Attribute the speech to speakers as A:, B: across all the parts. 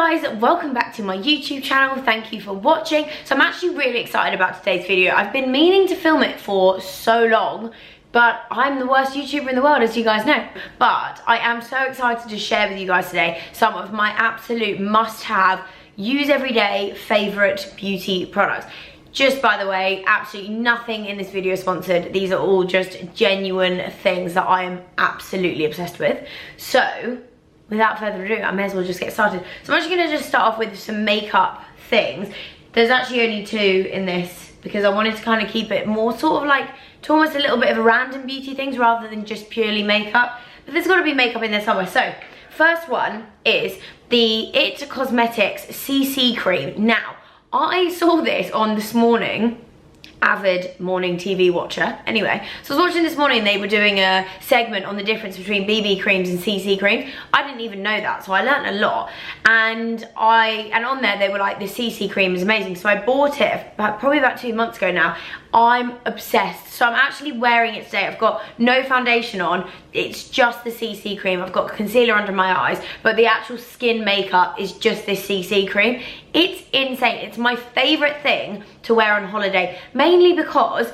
A: guys, welcome back to my YouTube channel. Thank you for watching. So I'm actually really excited about today's video. I've been meaning to film it for so long, but I'm the worst YouTuber in the world, as you guys know. But I am so excited to share with you guys today some of my absolute must-have, use every day favorite beauty products. Just by the way, absolutely nothing in this video is sponsored. These are all just genuine things that I am absolutely obsessed with. So without further ado, I may as well just get started. So I'm actually gonna just start off with some makeup things. There's actually only two in this because I wanted to kind of keep it more sort of like to almost a little bit of a random beauty things rather than just purely makeup. But there's gotta be makeup in there somewhere. So first one is the It Cosmetics CC cream. Now, I saw this on This Morning, avid morning TV watcher. Anyway, so I was watching This Morning, they were doing a segment on the difference between BB creams and CC creams. I didn't even know that, so I learned a lot. And on there they were like, the CC cream is amazing. So I bought it probably about 2 months ago now. I'm obsessed. So I'm actually wearing it today. I've got no foundation on. It's just the CC cream. I've got concealer under my eyes, but the actual skin makeup is just this CC cream. It's insane. It's my favorite thing to wear on holiday, mainly because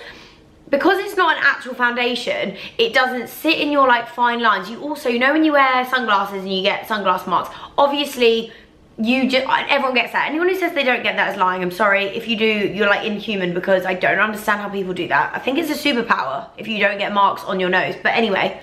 A: it's not an actual foundation. It doesn't sit in your like fine lines. You also, you know when you wear sunglasses and you get sunglass marks, obviously everyone gets that. Anyone who says they don't get that is lying. I'm sorry. If you do, you're like inhuman, because I don't understand how people do that. I think it's a superpower if you don't get marks on your nose. But anyway,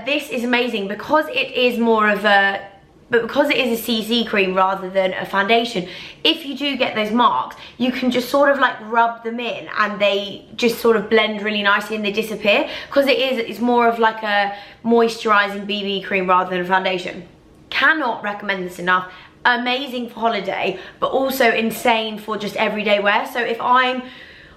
A: this is amazing because it is more of a, but because it is a CC cream rather than a foundation, if you do get those marks, you can just sort of like rub them in and they just sort of blend really nicely and they disappear, because it's more of like a moisturizing BB cream rather than a foundation. Cannot recommend this enough. Amazing for holiday, but also insane for just everyday wear. So if I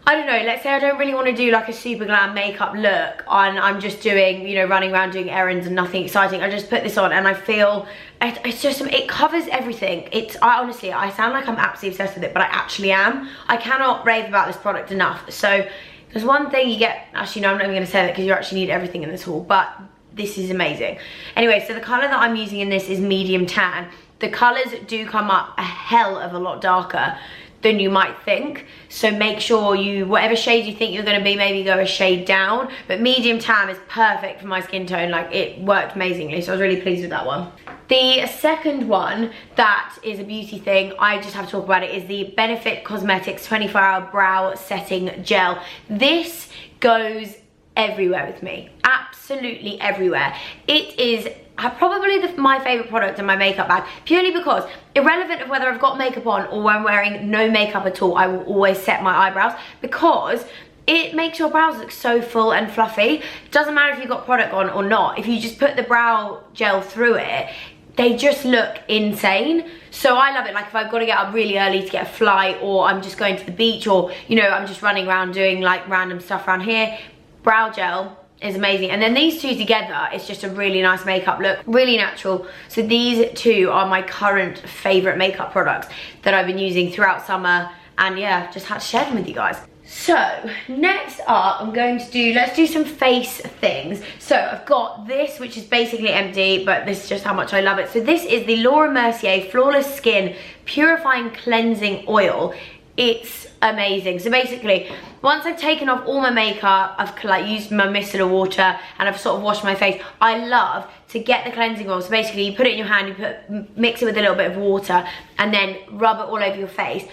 A: don't know, let's say I don't really want to do like a super glam makeup look and I'm just doing, you know, running around doing errands and nothing exciting, I just put this on and I feel it's just, it covers everything. Honestly, I sound like I'm absolutely obsessed with it, but I actually am. I cannot rave about this product enough. So there's one thing you get, actually no, I'm not even going to say that because you actually need everything in this haul, but this is amazing. Anyway, so the colour that I'm using in this is medium tan. The colours do come up a hell of a lot darker than you might think, so make sure you, whatever shade you think you're going to be, maybe go a shade down. But medium tan is perfect for my skin tone. Like, it worked amazingly, so I was really pleased with that one. The second one that is a beauty thing, I just have to talk about it, is the Benefit Cosmetics 24-Hour Brow Setting Gel. This goes everywhere with me, absolutely everywhere. It is probably my favourite product in my makeup bag, purely because irrelevant of whether I've got makeup on or when I'm wearing no makeup at all, I will always set my eyebrows, because it makes your brows look so full and fluffy. Doesn't matter if you've got product on or not, if you just put the brow gel through it, they just look insane. So I love it. Like if I've got to get up really early to get a flight, or I'm just going to the beach, or you know, I'm just running around doing like random stuff around here, brow gel is amazing. And then these two together, it's just a really nice makeup look, really natural. So these two are my current favorite makeup products that I've been using throughout summer, and yeah, just had to share them with you guys. So next up, I'm going to do, let's do some face things. So I've got this, which is basically empty, but this is just how much I love it. So this is the Laura Mercier Flawless Skin Purifying Cleansing Oil. It's amazing. So basically, once I've taken off all my makeup, I've like used my micellar water and I've sort of washed my face, I love to get the cleansing oil. So basically you put it in your hand, mix it with a little bit of water and then rub it all over your face.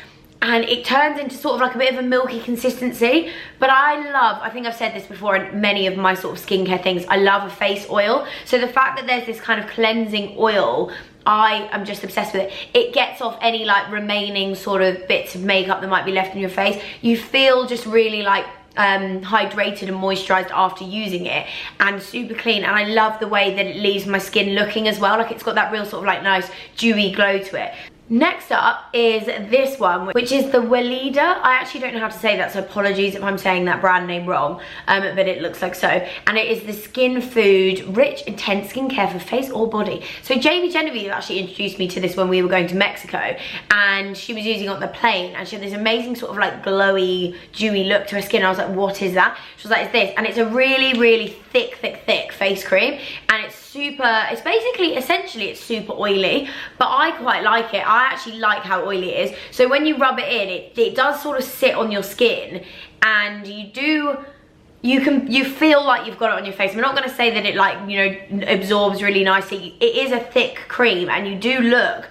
A: And it turns into sort of like a bit of a milky consistency. But I think I've said this before in many of my sort of skincare things, I love a face oil. So the fact that there's this kind of cleansing oil, I am just obsessed with it. It gets off any like remaining sort of bits of makeup that might be left in your face. You feel just really like hydrated and moisturized after using it, and super clean. And I love the way that it leaves my skin looking as well. Like it's got that real sort of like nice dewy glow to it. Next up is this one, which is the Weleda. I actually don't know how to say that, so apologies if I'm saying that brand name wrong, but it looks like so. And it is the Skin Food Rich Intense Skincare for Face or Body. So Jamie Genevieve actually introduced me to this when we were going to Mexico, and she was using it on the plane, and she had this amazing sort of like glowy, dewy look to her skin. I was like, what is that? She was like, it's this. And it's a really, really thick face cream, and it's basically, essentially it's super oily, but I quite like it. I actually like how oily it is. So when you rub it in, it does sort of sit on your skin, and you feel like you've got it on your face. I'm not going to say that it, like, you know, absorbs really nicely. It is a thick cream, and you do look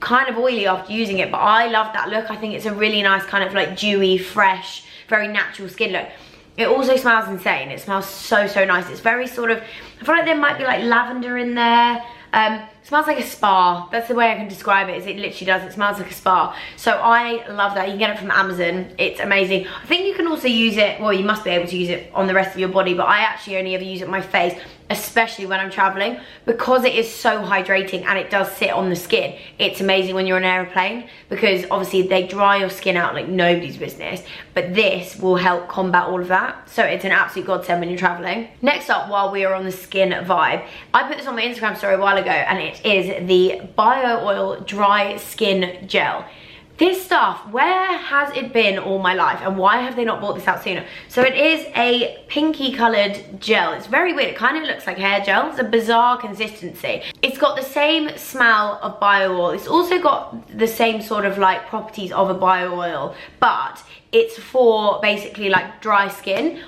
A: kind of oily after using it, but I love that look. I think it's a really nice kind of like dewy, fresh, very natural skin look. It also smells insane. It smells so nice. It's very sort of, I feel like there might be like lavender in there. It smells like a spa. That's the way I can describe it, is it literally does. It smells like a spa. So I love that. You can get it from Amazon. It's amazing. I think you can also use it, well, you must be able to use it on the rest of your body, but I actually only ever use it on my face, especially when I'm traveling, because it is so hydrating and it does sit on the skin. It's amazing when you're on an airplane, because obviously they dry your skin out like nobody's business, but this will help combat all of that. So it's an absolute godsend when you're traveling. Next up, while we are on the skin vibe, I put this on my Instagram story a while ago, and it is the Bio Oil Dry Skin Gel. This stuff, where has it been all my life, and why have they not brought this out sooner? So it is a pinky coloured gel. It's very weird. It kind of looks like hair gel. It's a bizarre consistency. It's got the same smell of bio oil. It's also got the same sort of like properties of a bio oil, but it's for basically like dry skin.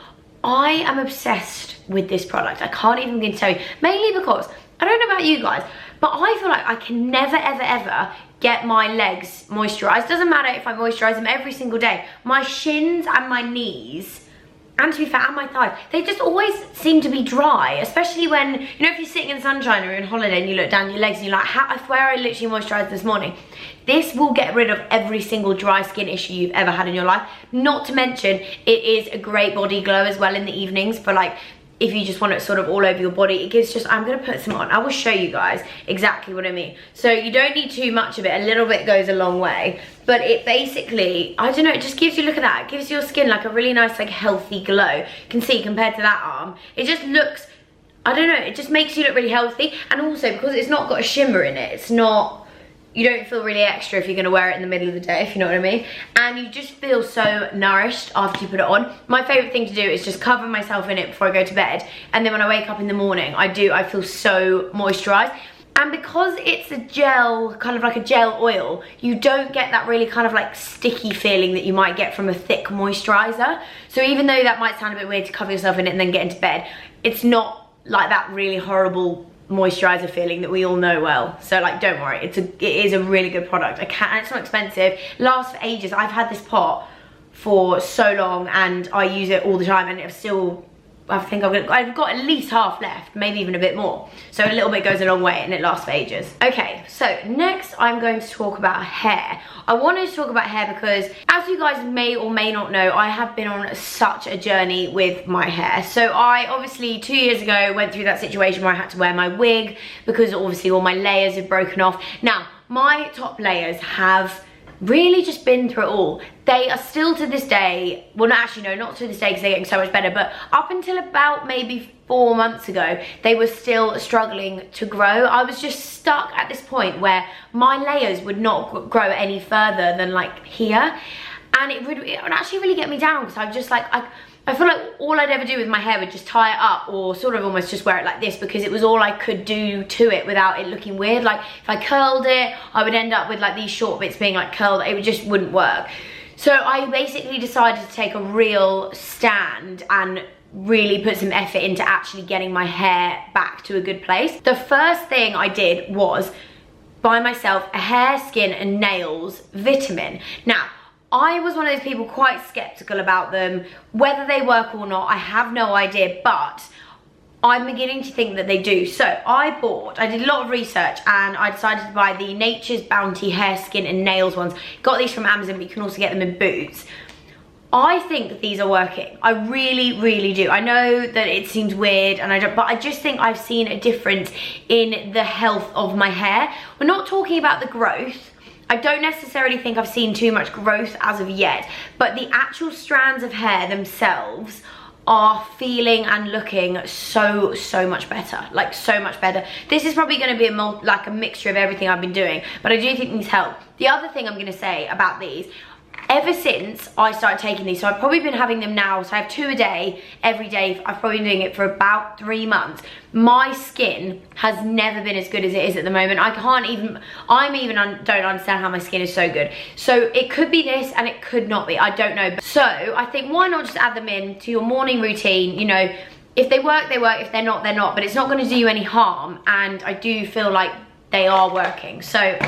A: I am obsessed with this product. I can't even begin to tell you. Mainly because, I don't know about you guys, but I feel like I can never ever get my legs moisturized. Doesn't matter if I moisturize them every single day. My shins and my knees, and to be fair, and my thighs, they just always seem to be dry, especially when, you know, if you're sitting in sunshine or you're on holiday and you look down your legs and you're like, I swear I literally moisturized this morning. This will get rid of every single dry skin issue you've ever had in your life. Not to mention, it is a great body glow as well in the evenings for like, if you just want it sort of all over your body. It gives just, I'm gonna put some on. I will show you guys exactly what I mean. So you don't need too much of it. A little bit goes a long way. But it basically, I don't know, it just gives you, look at that. It gives your skin like a really nice, like healthy glow. You can see compared to that arm, it just looks, I don't know, it just makes you look really healthy. And also because it's not got a shimmer in it, it's not, you don't feel really extra if you're gonna wear it in the middle of the day, if you know what I mean. And you just feel so nourished after you put it on. My favorite thing to do is just cover myself in it before I go to bed. And then when I wake up in the morning, I feel so moisturized. And because it's a gel, kind of like a gel oil, you don't get that really kind of like sticky feeling that you might get from a thick moisturizer. So even though that might sound a bit weird to cover yourself in it and then get into bed, it's not like that really horrible moisturizer feeling that we all know well. So like, don't worry, it is a really good product. It's not expensive, it lasts for ages. I've had this pot for so long and I use it all the time, and it's still, I think I've got at least half left, maybe even a bit more. So a little bit goes a long way and it lasts for ages. Okay, so next I'm going to talk about hair. I wanted to talk about hair because, as you guys may or may not know, I have been on such a journey with my hair. So I obviously 2 years ago went through that situation where I had to wear my wig because obviously all my layers had broken off. Now, my top layers have really just been through it all. They are still to this day, well, no, actually no, not to this day because they're getting so much better, but up until about maybe 4 months ago, they were still struggling to grow. I was just stuck at this point where my layers would not grow any further than like here, and it would actually really get me down because I'm just like, I feel like all I'd ever do with my hair would just tie it up or sort of almost just wear it like this, because it was all I could do to it without it looking weird. Like if I curled it, I would end up with like these short bits being like curled. It just wouldn't work. So I basically decided to take a real stand and really put some effort into actually getting my hair back to a good place. The first thing I did was buy myself a hair, skin and nails vitamin. Now, I was one of those people quite skeptical about them. Whether they work or not, I have no idea, but I'm beginning to think that they do. So I did a lot of research and I decided to buy the Nature's Bounty hair, skin and nails ones. Got these from Amazon, but you can also get them in Boots. I think these are working. I really do. I know that it seems weird but I just think I've seen a difference in the health of my hair. We're not talking about the growth. I don't necessarily think I've seen too much growth as of yet, but the actual strands of hair themselves are feeling and looking so much better, like so much better. This is probably going to be a mixture of everything I've been doing, but I do think these help. The other thing I'm going to say about these, ever since I started taking these, so I've probably been having them now, so I have 2 a day, every day. I've probably been doing it for about 3 months. My skin has never been as good as it is at the moment. I don't understand how my skin is so good. So it could be this and it could not be, I don't know. So I think why not just add them in to your morning routine, you know, if they work, they work, if they're not, they're not, but it's not gonna do you any harm, and I do feel like they are working. So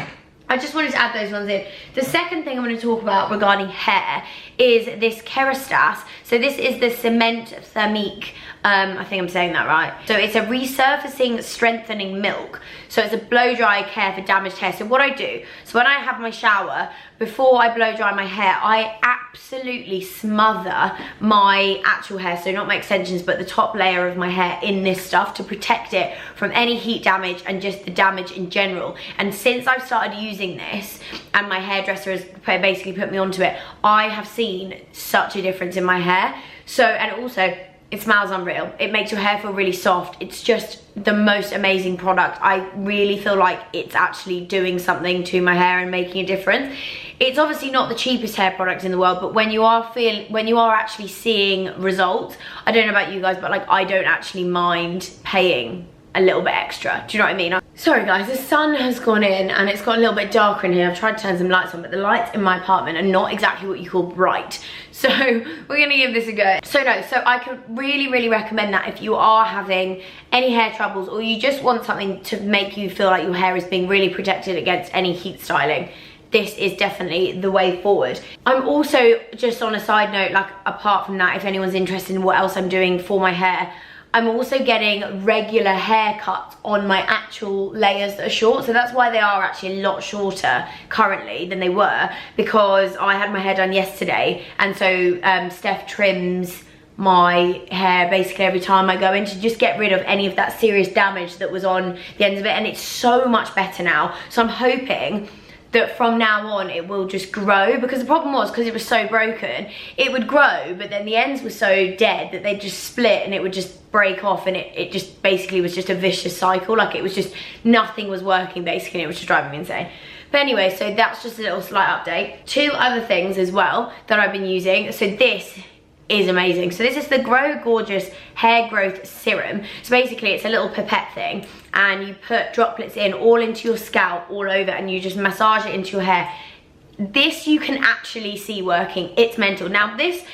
A: I just wanted to add those ones in. The second thing I'm going to talk about regarding hair is this Kerastase. So this is the Cement Thermique. I think I'm saying that right. So it's a resurfacing strengthening milk. So it's a blow dry care for damaged hair. So what I do, so when I have my shower, before I blow dry my hair, I absolutely smother my actual hair, so not my extensions, but the top layer of my hair in this stuff to protect it from any heat damage and just the damage in general. And since I've started using this, and my hairdresser has basically put me onto it, I have seen such a difference in my hair. So, and also, it smells unreal. It makes your hair feel really soft. It's just the most amazing product. I really feel like it's actually doing something to my hair and making a difference. It's obviously not the cheapest hair product in the world, but when you are actually seeing results, I don't know about you guys, but like I don't actually mind paying a little bit extra. Do you know what I mean? Sorry guys, the sun has gone in and it's got a little bit darker in here. I've tried to turn some lights on, but the lights in my apartment are not exactly what you call bright. So we're gonna give this a go. So I could really recommend that if you are having any hair troubles, or you just want something to make you feel like your hair is being really protected against any heat styling. This is definitely the way forward. I'm also, just on a side note, like apart from that, if anyone's interested in what else I'm doing for my hair, I'm also getting regular haircuts on my actual layers that are short. So that's why they are actually a lot shorter currently than they were, because I had my hair done yesterday. And so Steph trims my hair basically every time I go in to just get rid of any of that serious damage that was on the ends of it. And it's so much better now. So I'm hoping that from now on it will just grow, because the problem was, because it was so broken, it would grow, but then the ends were so dead that they just split and it would just break off, and it just basically was just a vicious cycle. Like it was just, nothing was working basically, and it was just driving me insane. But anyway, so that's just a little slight update. 2 other things as well that I've been using. So this is amazing. So this is the Grow Gorgeous Hair Growth Serum. So basically it's a little pipette thing, and you put droplets in all into your scalp, all over, and you just massage it into your hair. This you can actually see working. It's mental. Now this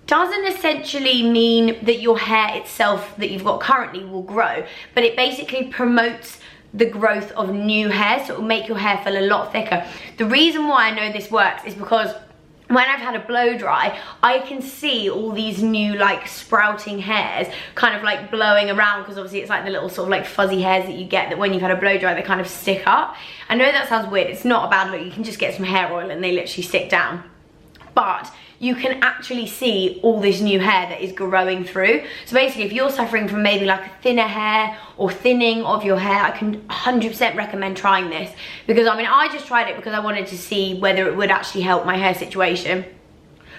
A: doesn't essentially mean that your hair itself that you've got currently will grow, but it basically promotes the growth of new hair, so it will make your hair feel a lot thicker. The reason why I know this works is because when I've had a blow dry, I can see all these new like sprouting hairs kind of like blowing around, because obviously it's like the little sort of like fuzzy hairs that you get that when you've had a blow dry, they kind of stick up. I know that sounds weird, it's not a bad look, you can just get some hair oil and they literally stick down. But you can actually see all this new hair that is growing through. So basically if you're suffering from maybe like a thinner hair or thinning of your hair, I can 100% recommend trying this, because I mean I just tried it because I wanted to see whether it would actually help my hair situation.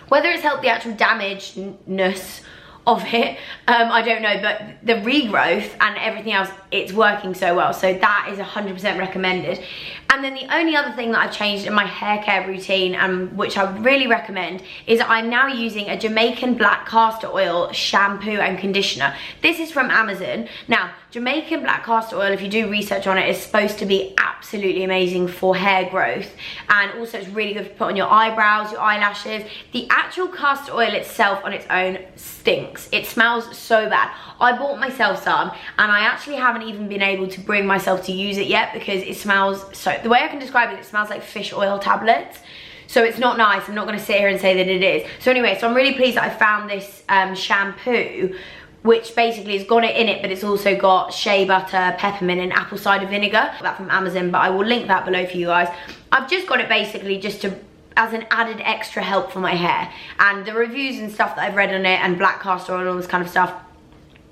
A: Whether it's helped the actual damagedness of it, I don't know, but the regrowth and everything else, it's working so well. So that is 100% recommended. And then the only other thing that I've changed in my hair care routine, which I would really recommend, is I'm now using a Jamaican black castor oil shampoo and conditioner. This is from Amazon. Now, Jamaican black castor oil, if you do research on it, is supposed to be absolutely amazing for hair growth. And also it's really good to put on your eyebrows, your eyelashes. The actual castor oil itself on its own stinks. It smells so bad. I bought myself some, and I actually haven't even been able to bring myself to use it yet, because it smells so, the way I can describe it, it smells like fish oil tablets. So it's not nice. I'm not going to sit here and say that it is. So anyway, so I'm really pleased that I found this shampoo, which basically has got it in it, but it's also got shea butter, peppermint, and apple cider vinegar. I got that from Amazon, but I will link that below for you guys. I've just got it basically just to, as an added extra help for my hair. And the reviews and stuff that I've read on it, and black castor oil and all this kind of stuff,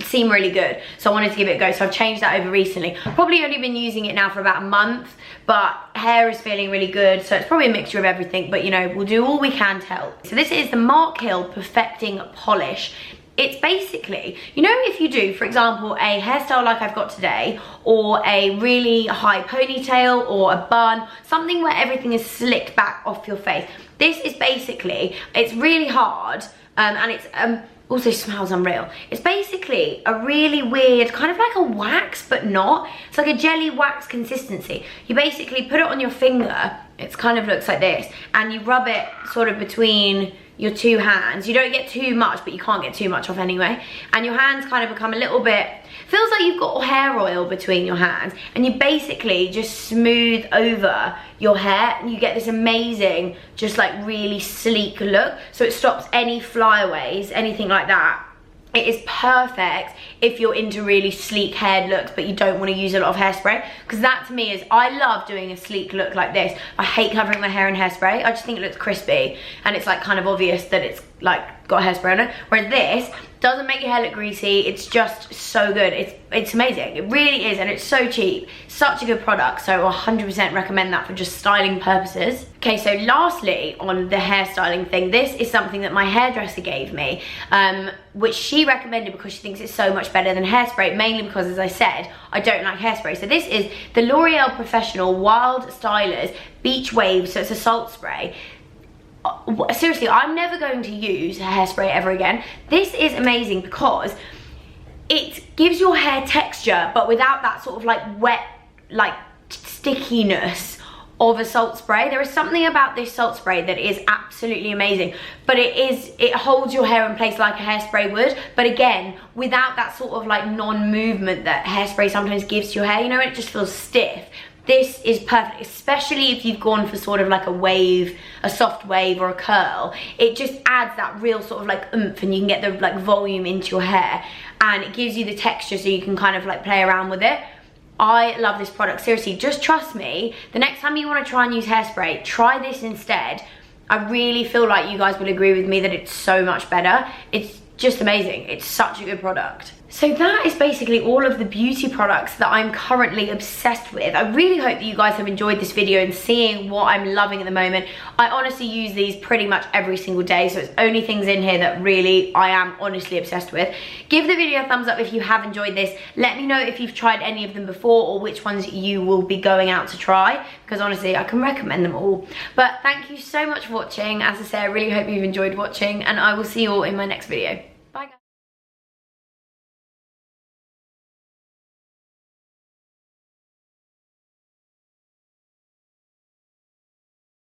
A: seem really good, so I wanted to give it a go. So I've changed that over recently. Probably only been using it now for about a month, but hair is feeling really good, so it's probably a mixture of everything, but you know, we'll do all we can to help. So this is the Mark Hill Perfecting Polish It's basically, you know, if you do, for example, a hairstyle like I've got today, or a really high ponytail, or a bun, something where everything is slicked back off your face. This is basically, it's really hard, and it's also smells unreal. It's basically a really weird, kind of like a wax, but not. It's like a jelly wax consistency. You basically put it on your finger, it kind of looks like this, and you rub it sort of between your two hands. You don't get too much, but you can't get too much off anyway. And your hands kind of become a little bit, feels like you've got hair oil between your hands, and you basically just smooth over your hair, and you get this amazing, just like really sleek look. So it stops any flyaways, anything like that. It is perfect if you're into really sleek haired looks, but you don't want to use a lot of hairspray, because that to me is, I love doing a sleek look like this. I hate covering my hair in hairspray. I just think it looks crispy, and it's like kind of obvious that it's like got hairspray on it. Whereas this doesn't make your hair look greasy. It's just so good. It's amazing. It really is, and it's so cheap. Such a good product, so 100% recommend that for just styling purposes. Okay, so lastly on the hairstyling thing, this is something that my hairdresser gave me, which she recommended because she thinks it's so much better than hairspray, mainly because, as I said, I don't like hairspray. So this is the L'Oreal Professional Wild Stylers Beach Wave, so it's a salt spray. Seriously, I'm never going to use hairspray ever again. This is amazing because it gives your hair texture, but without that sort of like wet, like stickiness of a salt spray. There is something about this salt spray that is absolutely amazing, but it holds your hair in place like a hairspray would, but again, without that sort of like non-movement that hairspray sometimes gives to your hair, you know, it just feels stiff. This is perfect, especially if you've gone for sort of like a wave, a soft wave or a curl. It just adds that real sort of like oomph, and you can get the like volume into your hair, and it gives you the texture so you can kind of like play around with it. I love this product, seriously, just trust me. The next time you want to try and use hairspray, try this instead. I really feel like you guys will agree with me that it's so much better. It's just amazing. It's such a good product. So that is basically all of the beauty products that I'm currently obsessed with. I really hope that you guys have enjoyed this video and seeing what I'm loving at the moment. I honestly use these pretty much every single day, so it's only things in here that really I am honestly obsessed with. Give the video a thumbs up if you have enjoyed this. Let me know if you've tried any of them before, or which ones you will be going out to try, because honestly I can recommend them all. But thank you so much for watching. As I say, I really hope you've enjoyed watching, and I will see you all in my next video.